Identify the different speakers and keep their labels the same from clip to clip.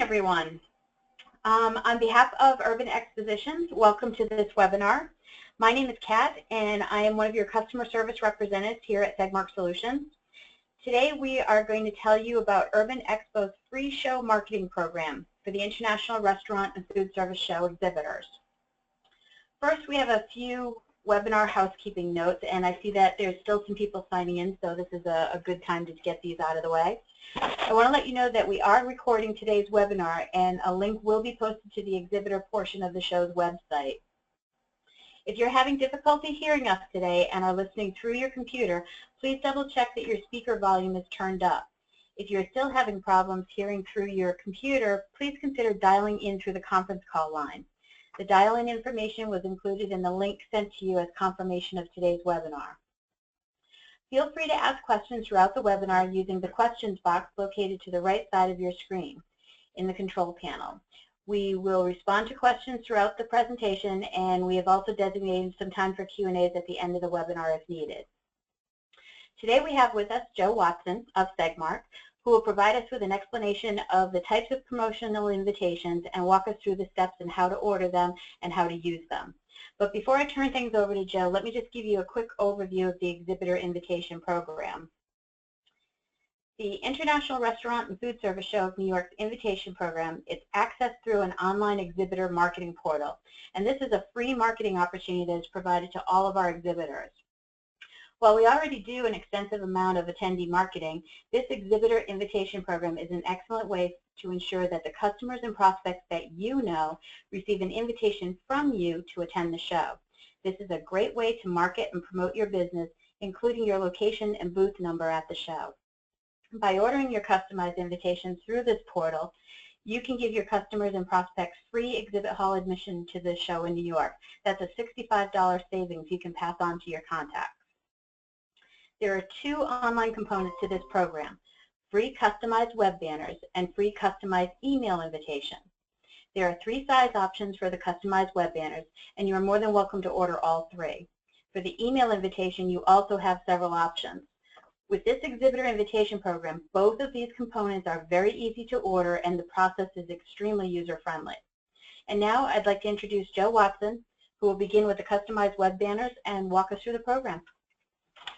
Speaker 1: everyone. On behalf of Urban Expositions, welcome to this webinar. My name is Kat, and I am one of your customer service representatives here at Segmark Solutions. Today we are going to tell you about Urban Expo's free show marketing program for the International Restaurant and Food Service Show exhibitors. First, we have a few webinar housekeeping notes, and I see that there's still some people signing in, so this is a good time to get these out of the way. I want to let you know that we are recording today's webinar, and a link will be posted to the exhibitor portion of the show's website. If you're having difficulty hearing us today and are listening through your computer, please double check that your speaker volume is turned up. If you're still having problems hearing through your computer, please consider dialing in through the conference call line. The dial-in information was included in the link sent to you as confirmation of today's webinar. Feel free to ask questions throughout the webinar using the questions box located to the right side of your screen in the control panel. We will respond to questions throughout the presentation, and we have also designated some time for Q&As at the end of the webinar if needed. Today we have with us Joe Watson of Segmark, who will provide us with an explanation of the types of promotional invitations and walk us through the steps and how to order them and how to use them. But before I turn things over to Joe, let me just give you a quick overview of the exhibitor invitation program. The International Restaurant and Food Service Show of New York's invitation program is accessed through an online exhibitor marketing portal, and this is a free marketing opportunity that is provided to all of our exhibitors. While we already do an extensive amount of attendee marketing, this exhibitor invitation program is an excellent way to ensure that the customers and prospects that you know receive an invitation from you to attend the show. This is a great way to market and promote your business, including your location and booth number at the show. By ordering your customized invitations through this portal, you can give your customers and prospects free exhibit hall admission to the show in New York. That's a $65 savings you can pass on to your contacts. There are two online components to this program: free customized web banners and free customized email invitations. There are three size options for the customized web banners, and you are more than welcome to order all three. For the email invitation, you also have several options. With this exhibitor invitation program, both of these components are very easy to order, and the process is extremely user-friendly. And now I'd like to introduce Joe Watson, who will begin with the customized web banners and walk us through the program.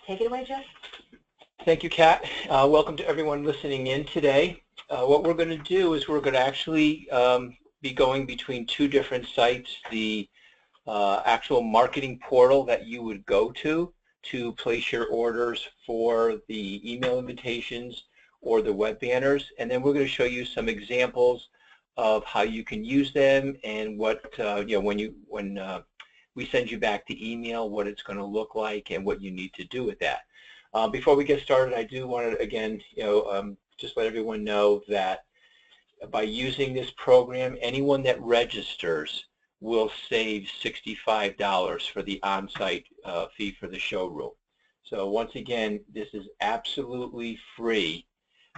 Speaker 1: Take it away, Joe.
Speaker 2: Thank you, Kat. Welcome to everyone listening in today. What we're going to do is we're going to actually be going between two different sites: the actual marketing portal that you would go to place your orders for the email invitations or the web banners, and then we're going to show you some examples of how you can use them and what when we send you back the email, what it's going to look like and what you need to do with that. Before we get started, I do want to again just let everyone know that by using this program, anyone that registers will save $65 for the on-site fee for the showroom. So once again, this is absolutely free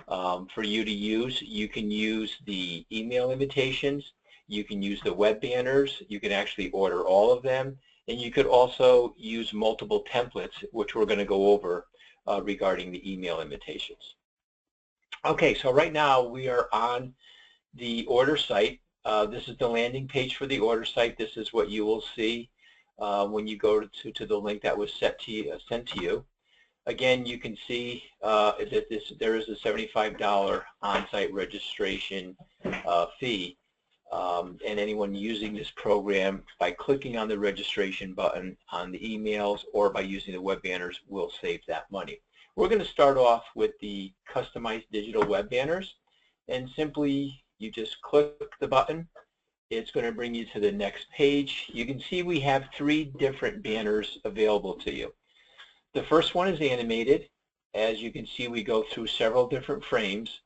Speaker 2: for you to use. You can use the email invitations, you can use the web banners, you can actually order all of them, and you could also use multiple templates, which we're going to go over regarding the email invitations. Okay, so right now we are on the order site. This is the landing page for the order site. This is what you will see when you go to the link that was sent to you. Again, you can see that there is a $75 on-site registration fee, and anyone using this program by clicking on the registration button on the emails or by using the web banners will save that money. We're going to start off with the customized digital web banners, and simply you just click the button. It's going to bring you to the next page. You can see we have three different banners available to you. The first one is animated. As you can see, we go through several different frames.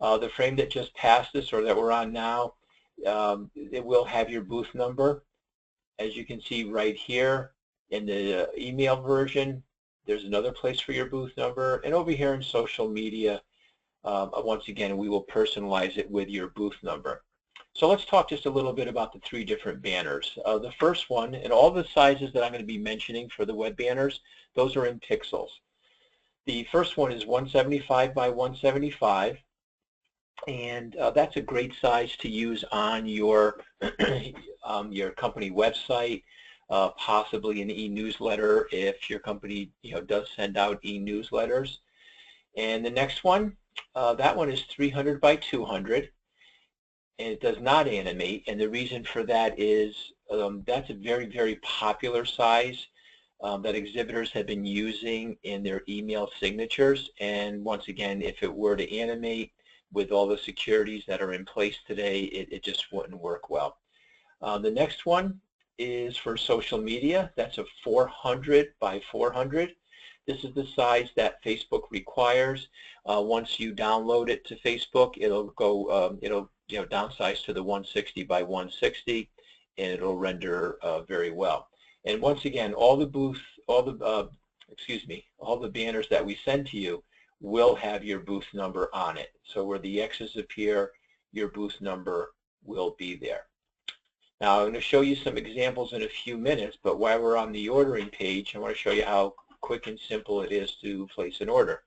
Speaker 2: The frame that just passed us, or that we're on now, it will have your booth number. As you can see right here in the email version, there's another place for your booth number. And over here in social media, once again, we will personalize it with your booth number. So let's talk just a little bit about the three different banners. The first one, and all the sizes that I'm going to be mentioning for the web banners, those are in pixels. The first one is 175 by 175. And that's a great size to use on your company website, possibly an e-newsletter if your company does send out e-newsletters. And the next one, that one is 300 by 200, and it does not animate. And the reason for that is that's a very, very popular size that exhibitors have been using in their email signatures. And once again, if it were to animate with all the securities that are in place today, it just wouldn't work well. The next one is for social media. That's a 400 by 400. This is the size that Facebook requires. Once you download it to Facebook, it'll go, it'll downsize to the 160 by 160, and it'll render very well. And once again, all the banners that we send to you will have your booth number on it. So where the X's appear, your booth number will be there. Now I'm going to show you some examples in a few minutes, but while we're on the ordering page, I want to show you how quick and simple it is to place an order.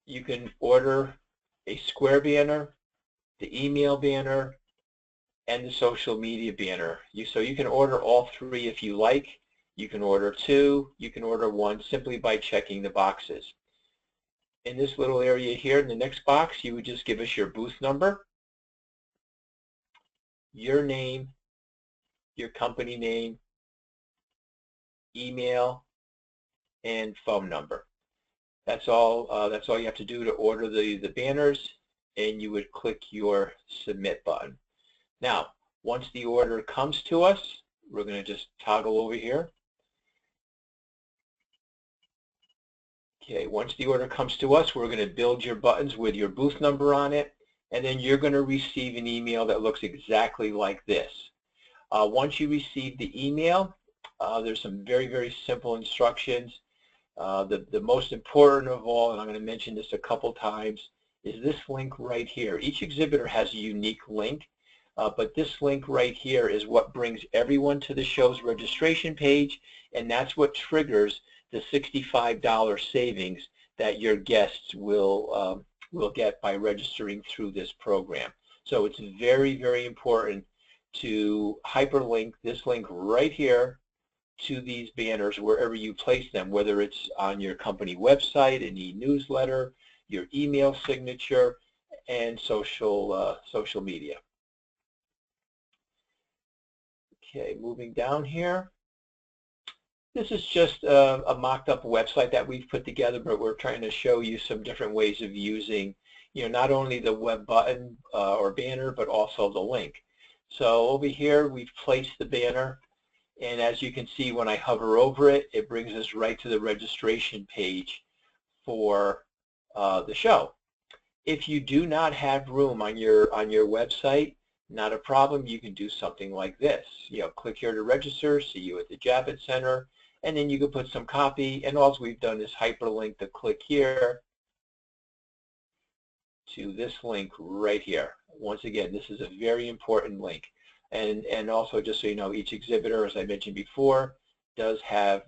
Speaker 2: You can order a square banner, the email banner, and the social media banner. So you can order all three if you like. You can order two, you can order one simply by checking the boxes. In this little area here, in the next box, you would just give us your booth number, your name, your company name, email, and phone number. That's all you have to do to order the banners, and you would click your submit button. Now, once the order comes to us, we're going to just toggle over here. Okay, once the order comes to us, we're going to build your buttons with your booth number on it, and then you're going to receive an email that looks exactly like this. Once you receive the email, there's some very, very simple instructions. The most important of all, and I'm going to mention this a couple times, is this link right here. Each exhibitor has a unique link, but this link right here is what brings everyone to the show's registration page, and that's what triggers the $65 savings that your guests will get by registering through this program. So it's very, very important to hyperlink this link right here to these banners wherever you place them, whether it's on your company website, an e-newsletter, your email signature, and social media. Okay, moving down here. This is just a mocked up website that we've put together, but we're trying to show you some different ways of using, not only the web button or banner, but also the link. So over here, we've placed the banner, and as you can see, when I hover over it, it brings us right to the registration page for the show. If you do not have room on your website, not a problem. You can do something like this. Click here to register, see you at the Javits Center, and then you can put some copy, and all we've done is hyperlink the click here to this link right here. Once again, this is a very important link. And also, just so you know, each exhibitor, as I mentioned before, does have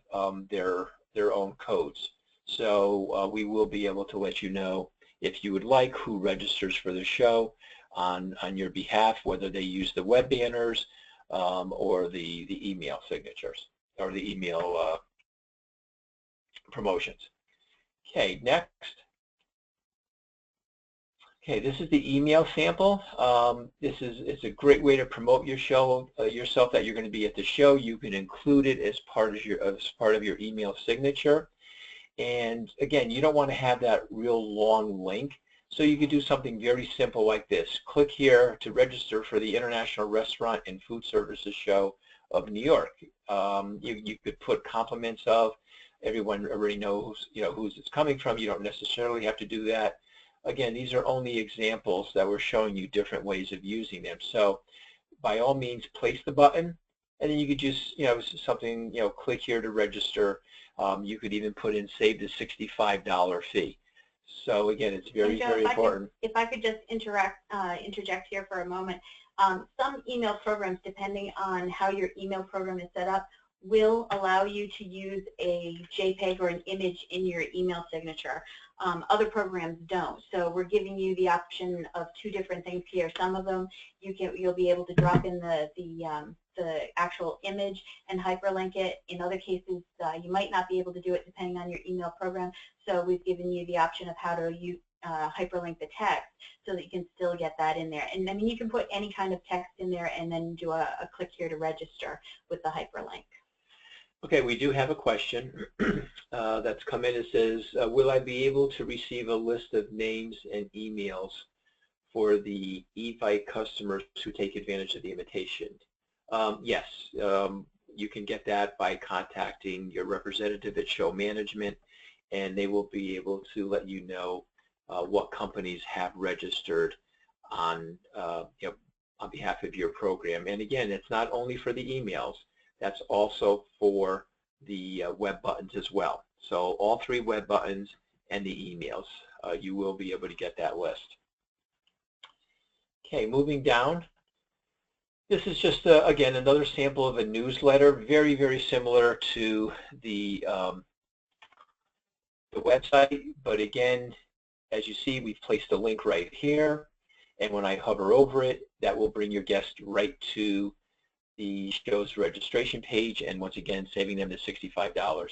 Speaker 2: their own codes. So we will be able to let you know, if you would like, who registers for the show on your behalf, whether they use the web banners or the email signatures or the email promotions. Okay, next. Okay, this is the email sample. It's a great way to promote your show yourself, that you're going to be at the show. You can include it as part of your email signature. And again, you don't want to have that real long link. So you could do something very simple like this. Click here to register for the International Restaurant and Food Services Show of New York. You could put compliments of. Everyone already knows who's it's coming from. You don't necessarily have to do that. Again, these are only examples that we're showing you different ways of using them. So by all means, place the button, and then you could just, something, click here to register. You could even put in save the $65 fee. So again, it's very, very important.
Speaker 1: If I could just interject here for a moment. Some email programs, depending on how your email program is set up, will allow you to use a JPEG or an image in your email signature. Other programs don't. So we're giving you the option of two different things here. Some of them you'll be able to drop in the actual image and hyperlink it. In other cases, you might not be able to do it depending on your email program. So we've given you the option of how to hyperlink the text so that you can still get that in there. And I mean, you can put any kind of text in there and then do a click here to register with the hyperlink.
Speaker 2: Okay, we do have a question that's come in. It says, will I be able to receive a list of names and emails for the Evite customers who take advantage of the invitation? Yes, you can get that by contacting your representative at Show Management, and they will be able to let you know what companies have registered on on behalf of your program. And again, it's not only for the emails. That's also for the web buttons as well. So all three web buttons and the emails, you will be able to get that list. Okay, moving down. This is just, again, another sample of a newsletter, very, very similar to the website. But again, as you see, we've placed a link right here. And when I hover over it, that will bring your guest right to the show's registration page, and once again saving them the $65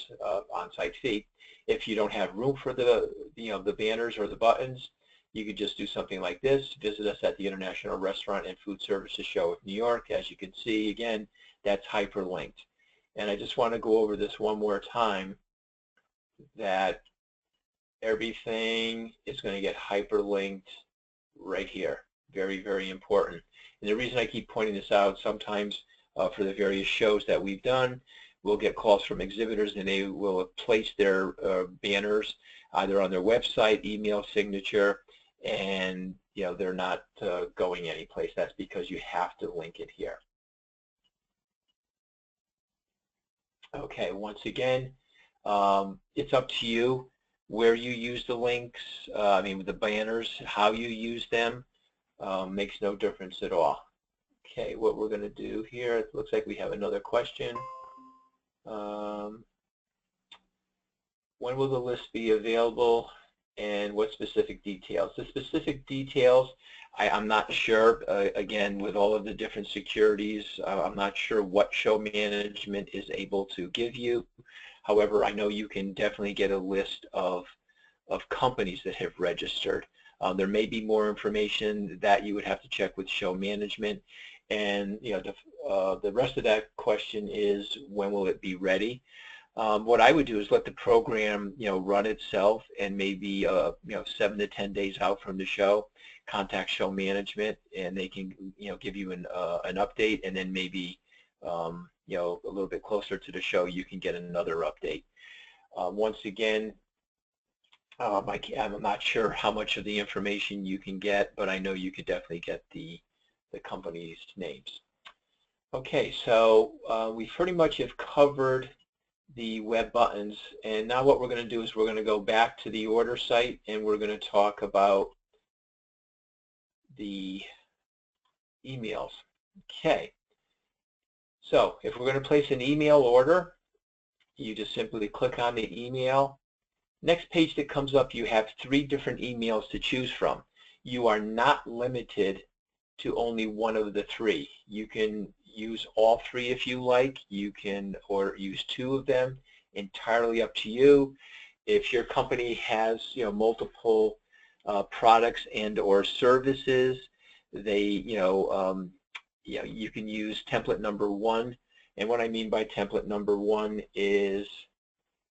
Speaker 2: on-site fee. If you don't have room for the the banners or the buttons, you could just do something like this. Visit us at the International Restaurant and Food Services Show of New York. As you can see, again, that's hyperlinked. And I just want to go over this one more time, that everything is going to get hyperlinked right here. Very, very important. And the reason I keep pointing this out, sometimes for the various shows that we've done, we'll get calls from exhibitors and they will place their banners either on their website, email signature, and they're not going anyplace. That's because you have to link it here. Okay, once again, it's up to you where you use the links, I mean the banners, how you use them, makes no difference at all. Okay, what we're going to do here, it looks like we have another question. When will the list be available and what specific details? The specific details, I'm not sure. Again, with all of the different securities, I'm not sure what Show Management is able to give you. However, I know you can definitely get a list of companies that have registered. There may be more information that you would have to check with Show Management. And the rest of that question is, when will it be ready? What I would do is let the program run itself, and maybe 7 to 10 days out from the show, contact Show Management, and they can give you an update, and then maybe a little bit closer to the show you can get another update. Once again, I'm not sure how much of the information you can get, but I know you could definitely get the company's names. Okay, so we pretty much have covered the web buttons, and now what we're going to do is we're going to go back to the order site, and we're going to talk about the emails. Okay, so if we're going to place an email order, you just simply click on the email. Next page that comes up, you have 3 different emails to choose from. You are not limited to only one of the 3. You can use all 3 if you like. You can use 2 of them. Entirely up to you. If your company has multiple products and or services, they you can use template number 1. And what I mean by template number 1 is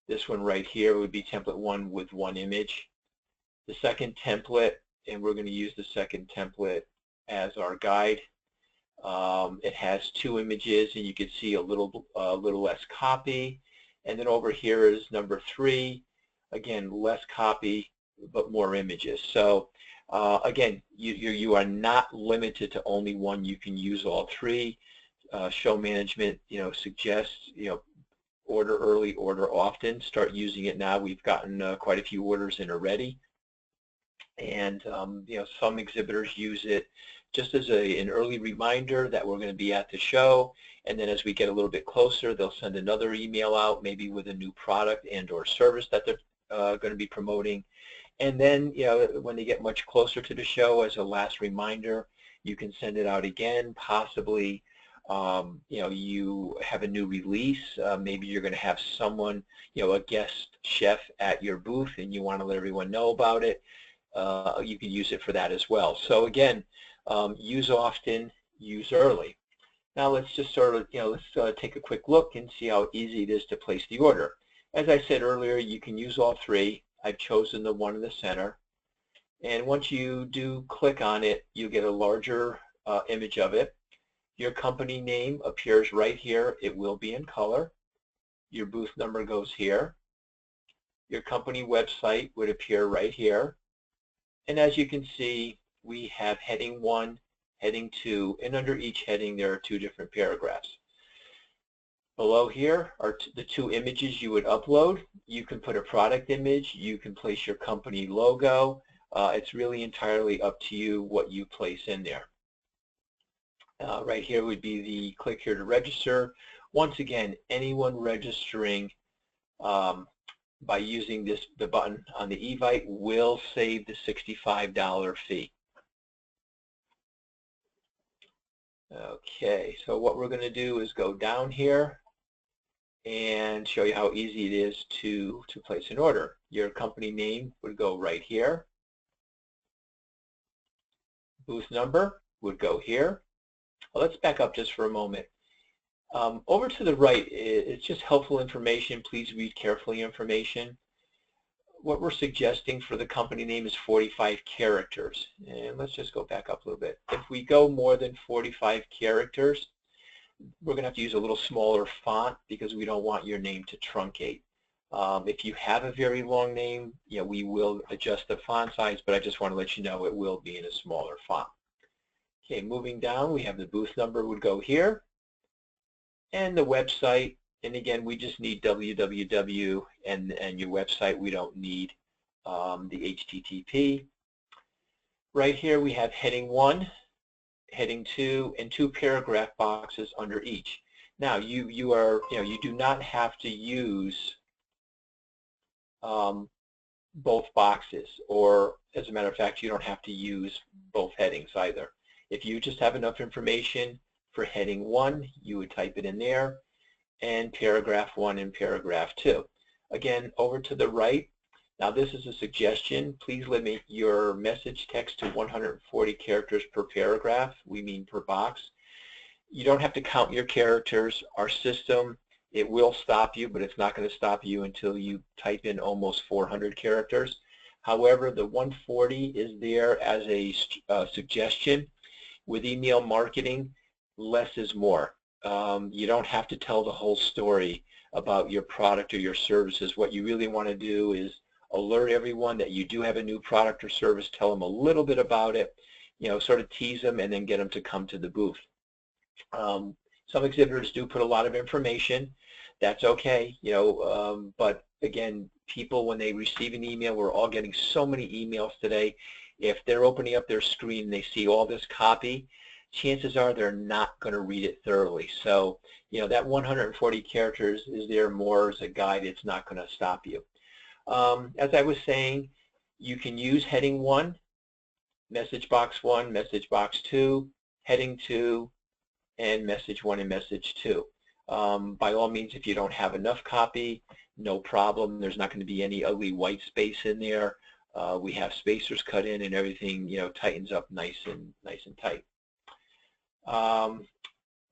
Speaker 2: this one right here would be template 1 with 1 image. The second template, and we're going to use the second template as our guide. It has 2 images, and you can see a little less copy. And then over here is number 3. Again, less copy, but more images. So again, you are not limited to only one. You can use all 3. Show Management, suggests order early, order often. Start using it now. We've gotten quite a few orders in already. And some exhibitors use it just as an early reminder that we're going to be at the show. And then as we get a little bit closer, they'll send another email out, maybe with a new product and or service that they're going to be promoting. And then, when they get much closer to the show, as a last reminder, you can send it out again. Possibly, you have a new release. Maybe you're going to have someone, a guest chef at your booth, and you want to let everyone know about it. You can use it for that as well. So again, use often, use early. Now let's just sort of, let's take a quick look and see how easy it is to place the order. As I said earlier, you can use all three. I've chosen the one in the center. And once you do click on it, you get a larger image of it. Your company name appears right here. It will be in color. Your booth number goes here. Your company website would appear right here. And as you can see, we have heading 1, heading 2, and under each heading there are 2 different paragraphs. Below here are the 2 images you would upload. You can put a product image, you can place your company logo. It's really entirely up to you what you place in there. Right here would be the click here to register. Once again, anyone registering by using the button on the Evite will save the $65 fee. Okay, so what we're going to do is go down here and show you how easy it is to place an order. Your company name would go right here. Booth number would go here. Well, let's back up just for a moment. Over to the right, it's just helpful information. Please read carefully information. What we're suggesting for the company name is 45 characters. And let's just go back up a little bit. If we go more than 45 characters, we're going to have to use a little smaller font because we don't want your name to truncate. If you have a very long name, we will adjust the font size, but I just want to let you know it will be in a smaller font. Okay, moving down, we have the booth number would go here, and the website, and again, we just need www and your website. We don't need the HTTP. Right here we have heading 1, heading 2, and 2 paragraph boxes under each. Now you do not have to use both boxes, or as a matter of fact, you don't have to use both headings either. If you just have enough information for heading 1, you would type it in there, and paragraph 1 and paragraph 2. Again, over to the right. Now this is a suggestion. Please limit your message text to 140 characters per paragraph. We mean per box. You don't have to count your characters. Our system, it will stop you, but it's not going to stop you until you type in almost 400 characters. However, the 140 is there as a suggestion. With email marketing, less is more. You don't have to tell the whole story about your product or your services. What you really want to do is alert everyone that you do have a new product or service, tell them a little bit about it, sort of tease them, and then get them to come to the booth. Some exhibitors do put a lot of information. That's okay, but again, people, when they receive an email, we're all getting so many emails today. If they're opening up their screen and they see all this copy, chances are they're not going to read it thoroughly. So, that 140 characters is there more as a guide. It's not going to stop you. As I was saying, you can use heading 1, message box 1, message box 2, heading 2, and message 1 and message 2. By all means, if you don't have enough copy, no problem. There's not going to be any ugly white space in there. We have spacers cut in, and everything tightens up nice and tight.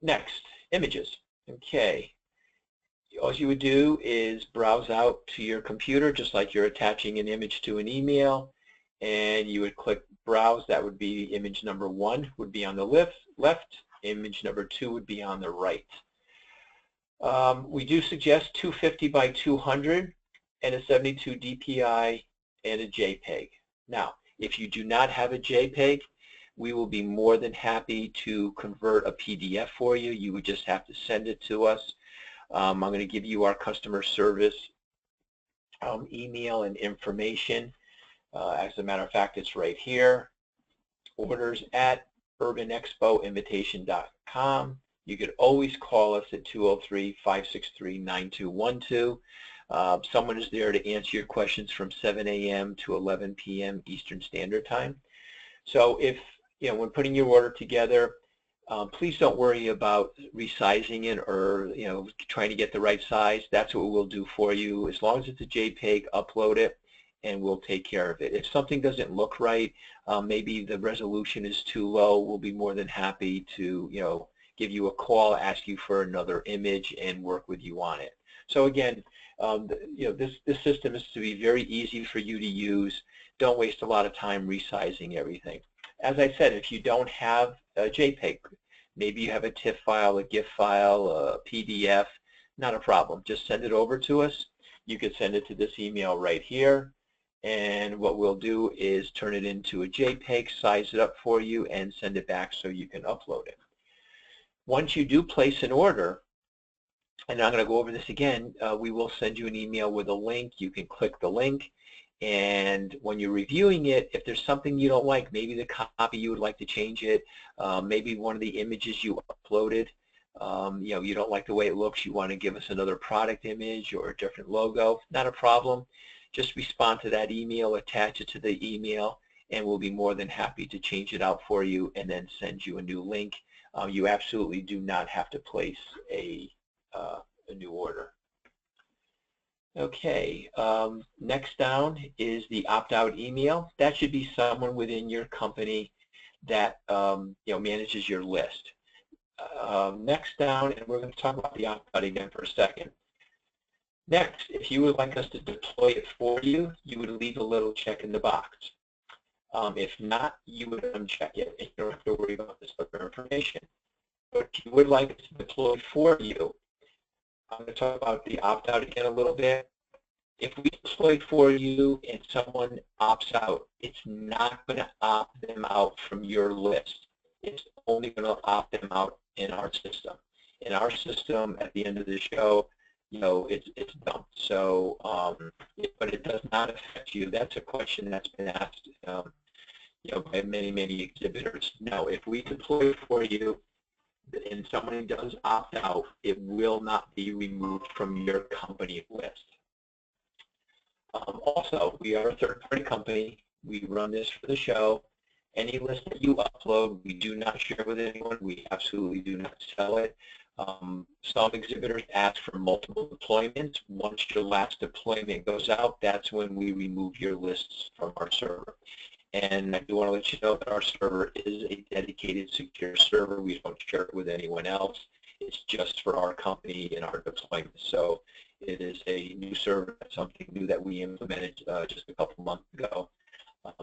Speaker 2: Next, images. Okay. All you would do is browse out to your computer, just like you're attaching an image to an email, and you would click browse. That would be image number 1 would be on the left. Image number 2 would be on the right. We do suggest 250 by 200 and a 72 DPI and a JPEG. Now, if you do not have a JPEG, we will be more than happy to convert a PDF for you. You would just have to send it to us. I'm going to give you our customer service email and information. As a matter of fact, it's right here, orders@urbanexpoinvitation.com. You could always call us at 203-563-9212. Someone is there to answer your questions from 7 a.m. to 11 p.m. Eastern Standard Time. So if, when putting your order together, please don't worry about resizing it or, trying to get the right size. That's what we'll do for you. As long as it's a JPEG, upload it, and we'll take care of it. If something doesn't look right, maybe the resolution is too low, we'll be more than happy to, give you a call, ask you for another image, and work with you on it. So again, this system is to be very easy for you to use. Don't waste a lot of time resizing everything. As I said, if you don't have a JPEG, maybe you have a TIFF file, a GIF file, a PDF, not a problem. Just send it over to us. You could send it to this email right here, and what we'll do is turn it into a JPEG, size it up for you, and send it back so you can upload it. Once you do place an order, and I'm going to go over this again, we will send you an email with a link. You can click the link, and when you're reviewing it, if there's something you don't like, maybe the copy you would like to change it, maybe one of the images you uploaded, you don't like the way it looks, you want to give us another product image or a different logo, not a problem. Just respond to that email, attach it to the email, and we'll be more than happy to change it out for you and then send you a new link. You absolutely do not have to place a new order. Okay, next down is the opt-out email. That should be someone within your company that manages your list. Next down, and we're going to talk about the opt-out again for a second. Next, if you would like us to deploy it for you, you would leave a little check in the box. If not, you would uncheck it, and you don't have to worry about this other information. But if you would like us to deploy for you, I'm going to talk about the opt-out again a little bit. If we deploy for you and someone opts out, it's not going to opt them out from your list. It's only going to opt them out in our system. In our system, at the end of the show, it's dumped. So, but it does not affect you. That's a question that's been asked, by many exhibitors. No, if we deploy for you, and someone does opt out, it will not be removed from your company list. Also, we are a third-party company. We run this for the show. Any list that you upload, we do not share with anyone. We absolutely do not sell it. Some exhibitors ask for multiple deployments. Once your last deployment goes out, that's when we remove your lists from our server. And I do want to let you know that our server is a dedicated, secure server. We don't share it with anyone else. It's just for our company and our deployment. So it is a new server, something new that we implemented just a couple months ago.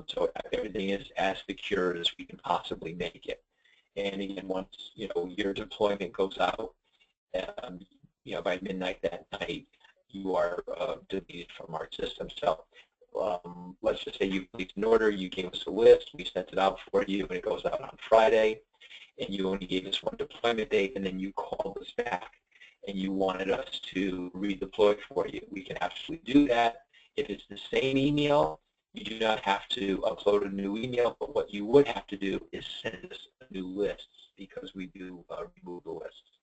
Speaker 2: So everything is as secure as we can possibly make it. And again, once your deployment goes out, by midnight that night, you are deleted from our system. So let's just say you placed an order, you gave us a list, we sent it out for you, and it goes out on Friday, and you only gave us one deployment date, and then you called us back and you wanted us to redeploy for you. We can absolutely do that. If it's the same email, you do not have to upload a new email, but what you would have to do is send us a new list, because we do remove the lists.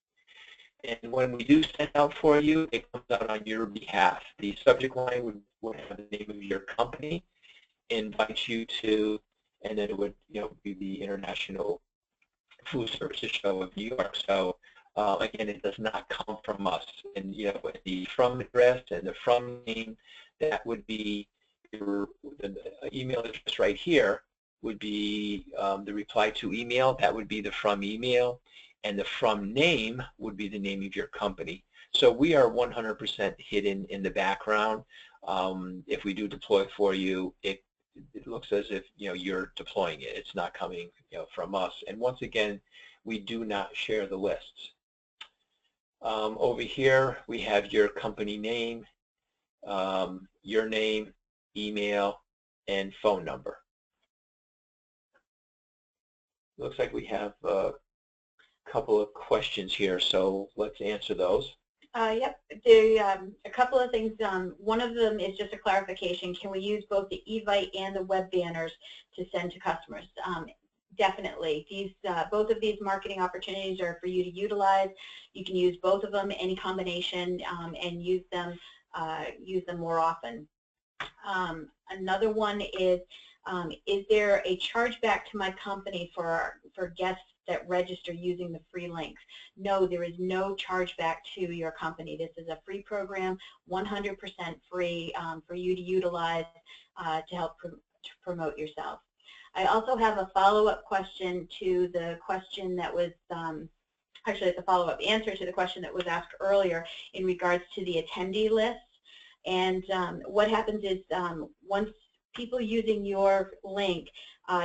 Speaker 2: And when we do send out for you, it comes out on your behalf. The subject line would have the name of your company, invite you to, and then it would be the International Foodservice Show of New York. So again, it does not come from us. And the from address and the from name, that would be the email address right here would be the reply to email. That would be the from email. And the from name would be the name of your company. So we are 100% hidden in the background. If we do deploy for you, it looks as if you're deploying it. It's not coming from us. And once again, we do not share the lists. Over here, we have your company name, your name, email, and phone number. Looks like we have couple of questions here, so let's answer those.
Speaker 1: Yep. A couple of things. One of them is just a clarification. Can we use both the eVite and the web banners to send to customers? Definitely. Both of these marketing opportunities are for you to utilize. You can use both of them, any combination, and use them more often. Another one is there a chargeback to my company for guests that register using the free links? No, there is no chargeback to your company. This is a free program, 100% free for you to utilize to help promote yourself. I also have a follow-up question to the question that was, actually it's a follow-up answer to the question that was asked earlier in regards to the attendee list. And what happens is once people using your link,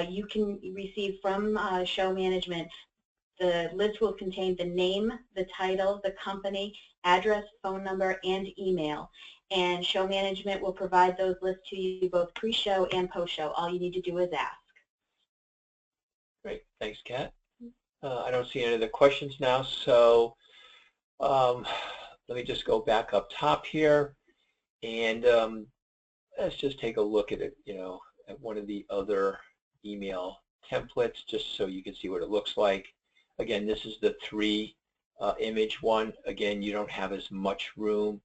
Speaker 1: you can receive from show management, the list will contain the name, the title, the company, address, phone number, and email. And show management will provide those lists to you both pre-show and post-show. All you need to do is ask.
Speaker 2: Great. Thanks, Kat. I don't see any other questions now, so let me just go back up top here. And let's just take a look at it, at one of the other email templates, just so you can see what it looks like. Again, this is the 3 image one. Again, you don't have as much room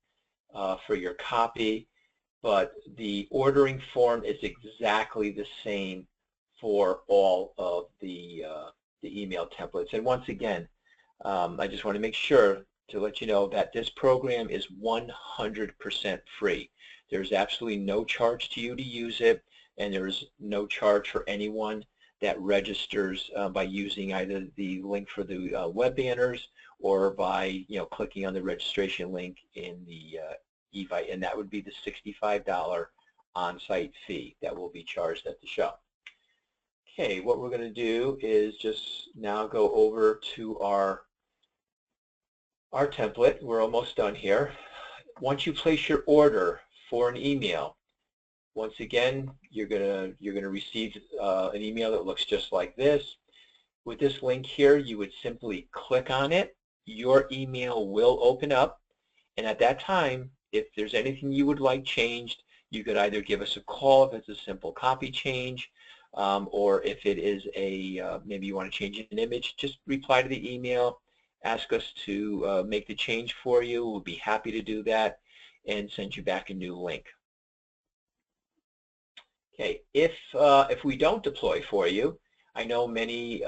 Speaker 2: for your copy, but the ordering form is exactly the same for all of the email templates. And once again, I just want to make sure to let you know that this program is 100% free. There's absolutely no charge to you to use it, and there's no charge for anyone that registers by using either the link for the web banners or by clicking on the registration link in the eVite, and that would be the $65 on-site fee that will be charged at the show. Okay, what we're going to do is just now go over to our template. We're almost done here. Once you place your order for an email, once again, you're gonna receive an email that looks just like this. With this link here, you would simply click on it. Your email will open up, and at that time, if there's anything you would like changed, you could either give us a call if it's a simple copy change, or if it is maybe you want to change an image, just reply to the email. Ask us to make the change for you. We'll be happy to do that and send you back a new link. Okay, if we don't deploy for you, I know many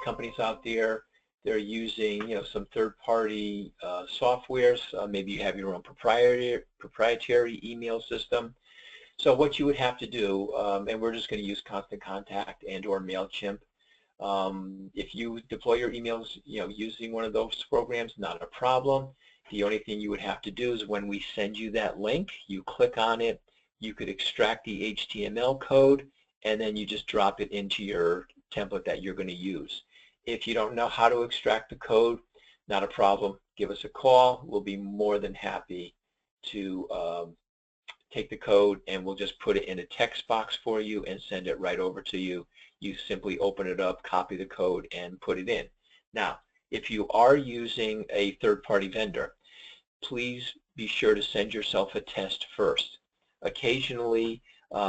Speaker 2: companies out there, they're using some third-party softwares. Maybe you have your own proprietary email system. So what you would have to do, and we're just going to use Constant Contact and/or MailChimp. If you deploy your emails, using one of those programs, not a problem. The only thing you would have to do is when we send you that link, you click on it. You could extract the HTML code, and then you just drop it into your template that you're going to use. If you don't know how to extract the code, not a problem. Give us a call. We'll be more than happy to take the code, and we'll just put it in a text box for you and send it right over to you. You simply open it up, copy the code, and put it in. Now, if you are using a third-party vendor, please be sure to send yourself a test first. Occasionally,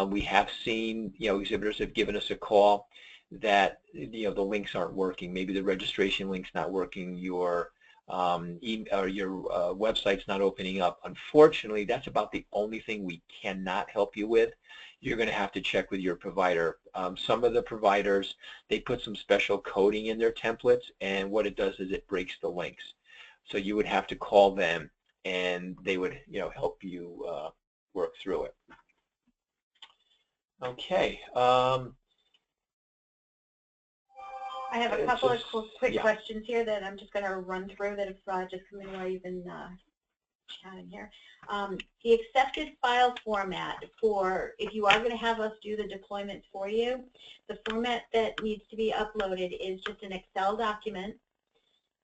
Speaker 2: we have seen, exhibitors have given us a call that, the links aren't working. Maybe the registration link's not working, your website's not opening up. Unfortunately, that's about the only thing we cannot help you with. You're going to have to check with your provider. Some of the providers, they put some special coding in their templates, and what it does is it breaks the links. So you would have to call them, and they would, help you work through it. Okay.
Speaker 1: I have a couple of quick questions here that I'm just going to run through that have just come in while you've been chatting here. The accepted file format for, if you are going to have us do the deployment for you, the format that needs to be uploaded is just an Excel document,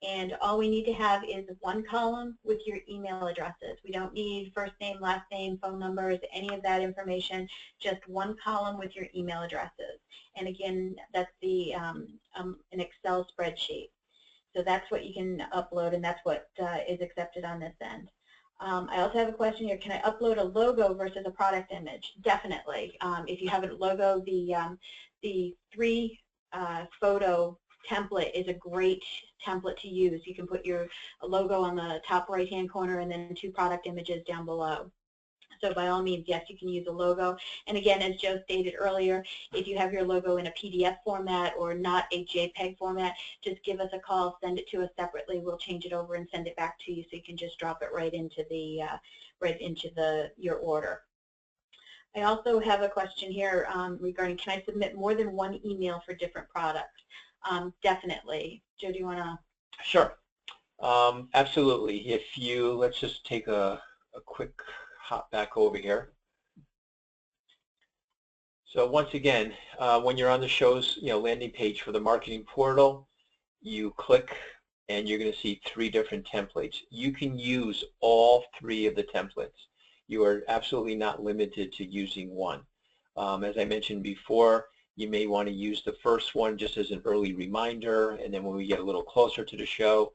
Speaker 1: and all we need to have is one column with your email addresses. We don't need first name, last name, phone numbers, any of that information, just one column with your email addresses. And again, that's the an Excel spreadsheet. So that's what you can upload, and that's what is accepted on this end. I also have a question here. Can I upload a logo versus a product image? Definitely. If you have a logo, the three photo template is a great template to use. You can put your logo on the top right-hand corner and then 2 product images down below. So by all means, yes, you can use a logo. And again, as Joe stated earlier, if you have your logo in a PDF format or not a JPEG format, just give us a call, send it to us separately. We'll change it over and send it back to you, so you can just drop it right into your order. I also have a question here regarding, can I submit more than 1 email for different products? Definitely. Joe, do you want to?
Speaker 2: Sure. Absolutely. Let's just take a quick hop back over here. So once again, when you're on the show's landing page for the marketing portal, you click and you're going to see 3 different templates. You can use all 3 of the templates. You are absolutely not limited to using one. As I mentioned before, you may want to use the first one just as an early reminder, and then when we get a little closer to the show,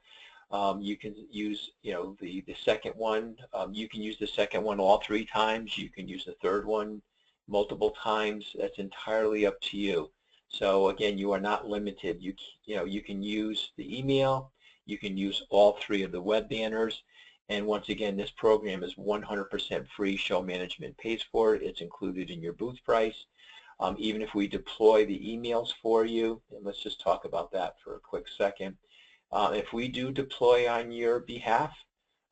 Speaker 2: you can use the second one. You can use the second one all 3 times. You can use the third one multiple times. That's entirely up to you. So again, you are not limited. You can use the email. You can use all 3 of the web banners. And once again, this program is 100% free. Show management pays for it. It's included in your booth price. Even if we deploy the emails for you, and let's just talk about that for a quick second. If we do deploy on your behalf,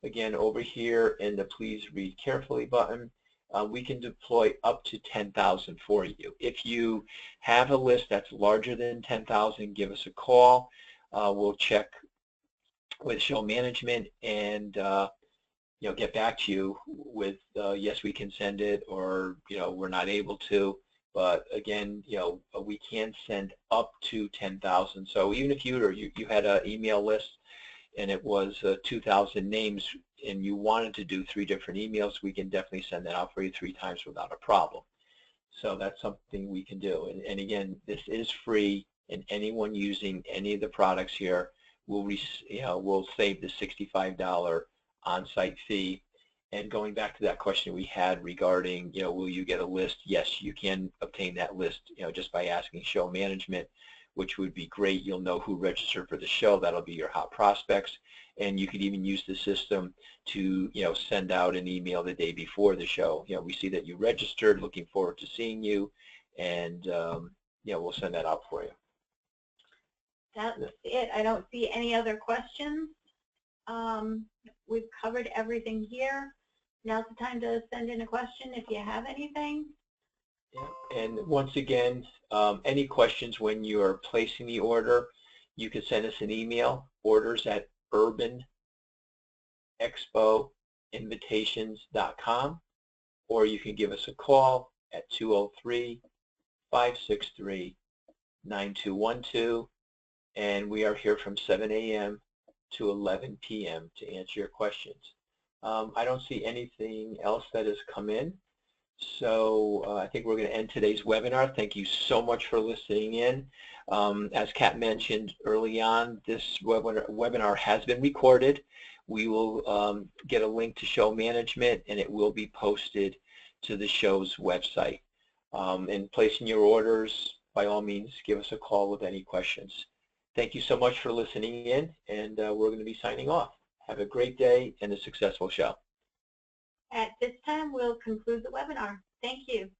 Speaker 2: again, over here in the Please Read Carefully button, we can deploy up to 10,000 for you. If you have a list that's larger than 10,000, give us a call. We'll check with show management and get back to you with yes, we can send it, or we're not able to. But again, we can send up to 10,000. So even if you had an email list and it was 2,000 names and you wanted to do 3 different emails, we can definitely send that out for you 3 times without a problem. So that's something we can do. And again, this is free, and anyone using any of the products here will save the $65 on-site fee. And going back to that question we had regarding, will you get a list? Yes, you can obtain that list, just by asking show management, which would be great. You'll know who registered for the show. That'll be your hot prospects. And you could even use the system to, send out an email the day before the show. We see that you registered, looking forward to seeing you, and we'll send that out for you.
Speaker 1: That's it. I don't see any other questions. We've covered everything here. Now's the time to send in a question if you have anything.
Speaker 2: Yeah. And once again, any questions when you are placing the order, you can send us an email, orders@urbanexpoinvitations.com, or you can give us a call at 203-563-9212, and we are here from 7 a.m. to 11 p.m. to answer your questions. I don't see anything else that has come in, so I think we're going to end today's webinar. Thank you so much for listening in. As Kat mentioned early on, this webinar has been recorded. We will get a link to show management, and it will be posted to the show's website. In placing your orders, by all means, give us a call with any questions. Thank you so much for listening in, and we're going to be signing off. Have a great day and a successful show.
Speaker 1: At this time, we'll conclude the webinar. Thank you.